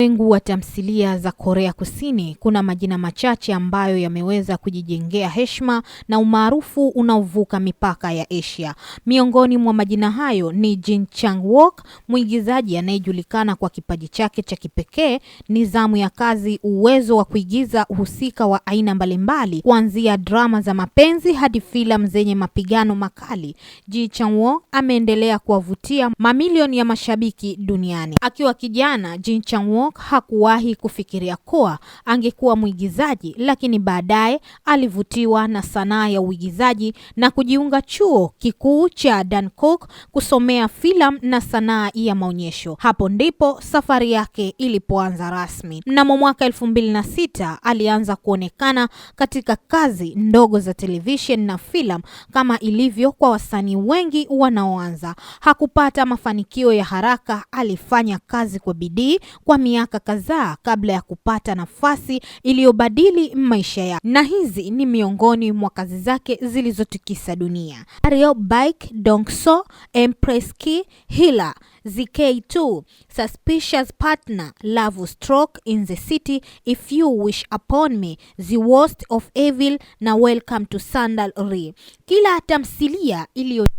Ulimwengu wa tamthilia za Korea Kusini kuna majina machache ambayo yameweza kujijengea heshima na umaarufu unaovuka mipaka ya Asia. Miongoni mwa majina hayo ni Jin Chang-wook, mwigizaji anayejulikana kwa kipaji chake cha kipekee, nidhamu ya kazi, uwezo wa kuigiza uhusika wa aina mbalimbali, kuanzia drama za mapenzi hadi filamu zenye mapigano makali. Jin Chang-wook ameendelea kuwavutia mamilioni ya mashabiki duniani. Akiwa kijana, Jin Chang-wook hakuwahi kufikiria kuwa angekuwa mwigizaji, lakini baadaye alivutiwa na sanaa ya uigizaji na kujiunga chuo kikuu cha Dankook kusomea filamu na sanaa ya maonyesho. Hapo ndipo safari yake ilipoanza rasmi. Mnamo mwaka 2006 alianza kuonekana katika kazi ndogo za television na filamu. Kama ilivyo kwa wasanii wengi wanaoanza, hakupata mafanikio ya haraka. Alifanya kazi kwa bidii kwa miaka kadhaa kabla ya kupata nafasi iliyobadili maisha yake, na hizi ni miongoni mwa kazi zake zilizotikisa dunia: Ario Bike, Dongso, Empress Ki, Hila, ZK2, Suspicious Partner, Love Stroke in the City, If You Wish Upon Me, The Worst of Evil na Welcome to Sandal Ri. Kila tamthilia iliyoonyesha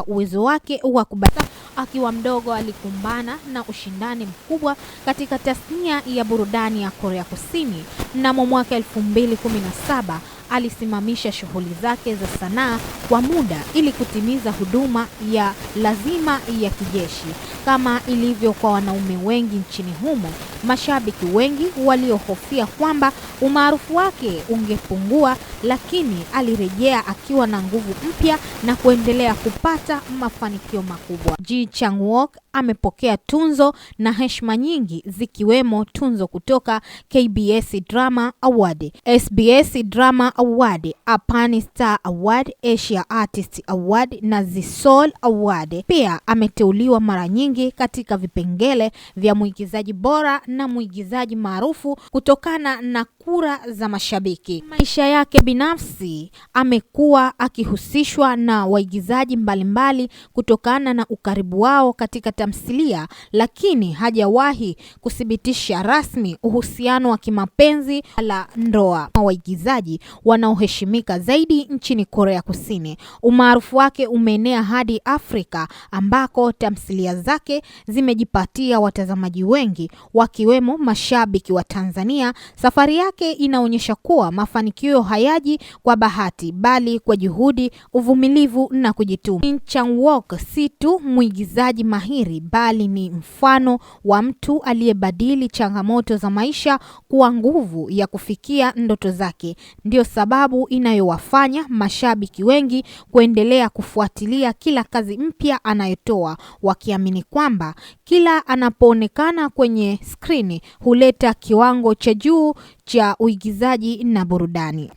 uwezo wake wa kubadili. Akiwa mdogo alikumbana na ushindani mkubwa katika tasnia ya burudani ya Korea Kusini. Mnamo mwaka 2017 alisimamisha shughuli zake za sanaa kwa muda ili kutimiza huduma ya lazima ya kijeshi. Kama ilivyo kwa wanaume wengi nchini humo, mashabiki wengi waliohofia kwamba umaarufu wake ungepungua, lakini alirejea akiwa na nguvu mpya na kuendelea kupata mafanikio makubwa. Jin Chang-wook amepokea tunzo na heshima nyingi, zikiwemo tunzo kutoka KBS Drama Award, SBS Drama Award, Apani Star Award, Asia Artist Award na The Seoul Award. Pia ameteuliwa mara nyingi katika vipengele vya mwigizaji bora na mwigizaji maarufu kutokana na kura za mashabiki. Maisha yake binafsi, amekuwa akihusishwa na waigizaji mbalimbali kutokana na ukaribu wao katika tamthilia, lakini hajawahi kuthibitisha rasmi uhusiano wa kimapenzi wala ndoa. Waigizaji wanaoheshimika zaidi nchini Korea Kusini. Umaarufu wake umeenea hadi Afrika ambako tamthilia zake zimejipatia watazamaji wengi, wakiwemo mashabiki wa Tanzania. Safari yake inaonyesha kuwa mafanikio hayaji kwa bahati, bali kwa juhudi, uvumilivu na kujituma. Jin Chang-wook si tu mwigizaji mahiri, bali ni mfano wa mtu aliyebadili changamoto za maisha kuwa nguvu ya kufikia ndoto zake. Ndio sababu inayowafanya mashabiki wengi kuendelea kufuatilia kila kazi mpya anayotoa, wakiamini kwamba kila anapoonekana kwenye skrini huleta kiwango cha juu cha uigizaji na burudani.